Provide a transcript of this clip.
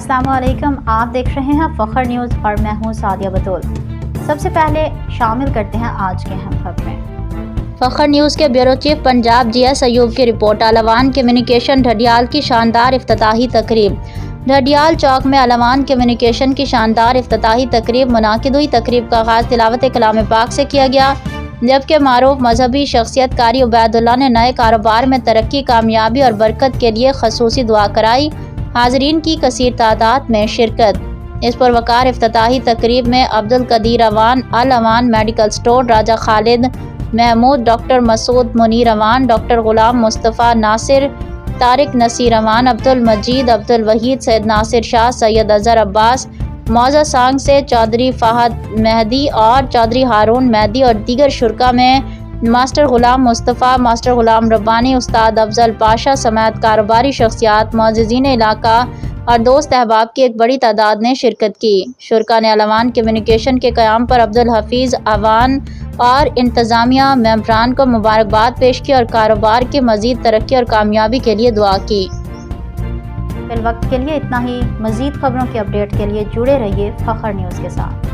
अस्सलाम वालेकुम। आप देख रहे हैं फखर न्यूज़ और मैं हूं सादिया बतूल। सबसे पहले शामिल करते हैं आज के अहम खबरें। फखर न्यूज़ के bureau chief Punjab GS Ayub की रिपोर्ट। अलावान कम्युनिकेशन ढडियाल की शानदार इफ्तिताही तकरीब। ढडियाल चौक में अलावान कम्युनिकेशन की शानदार इफ्तिताही तकरीब मुनाकिद हुई। तकरीब का आगाज़ तिलावत कलाम पाक से किया गया, जबकि मारूफ मजहबी शख्सियत कारी उबैदुल्ला ने नए कारोबार में तरक्की, कामयाबी और बरकत के लिए खसूसी दुआ कराई। हाज़रीन की कसीर तादाद में शिरकत। इस पर वकार इफ्तिताही तकरीब में अब्दुल कदीर अवान, अल अवान मेडिकल स्टोर, राजा खालिद महमूद, डॉक्टर मसूद मुनीर अवान, डॉक्टर गुलाम मुस्तफ़ा नासिर, तारिक नसीर अवान, अब्दुल मजीद, अब्दुल वहीद, सैयद नासिर शाह, सैयद अज़हर अब्बास, मौजा सांग से चौधरी फ़हद मेहदी और चौधरी हारून मेहदी और दीगर शुरका में मास्टर गुलाम मुस्तफ़ा, मास्टर गुलाम रब्बानी, उस्ताद अफजल पाशा समेत कारोबारी शख्सियात, मुअज़्ज़िज़ीन इलाका और दोस्त अहबाब की एक बड़ी तादाद ने शिरकत की। शुरका ने अलावान कम्युनिकेशन के क़याम पर अब्दुल हफीज़ अवान और इंतज़ामिया मेंबरान को मुबारकबाद पेश की और कारोबार की मज़ीद तरक्की और कामयाबी के लिए दुआ की। फिल वक्त के लिए इतना ही। मज़ीद खबरों की अपडेट के लिए जुड़े रहिए फखर न्यूज़ के साथ।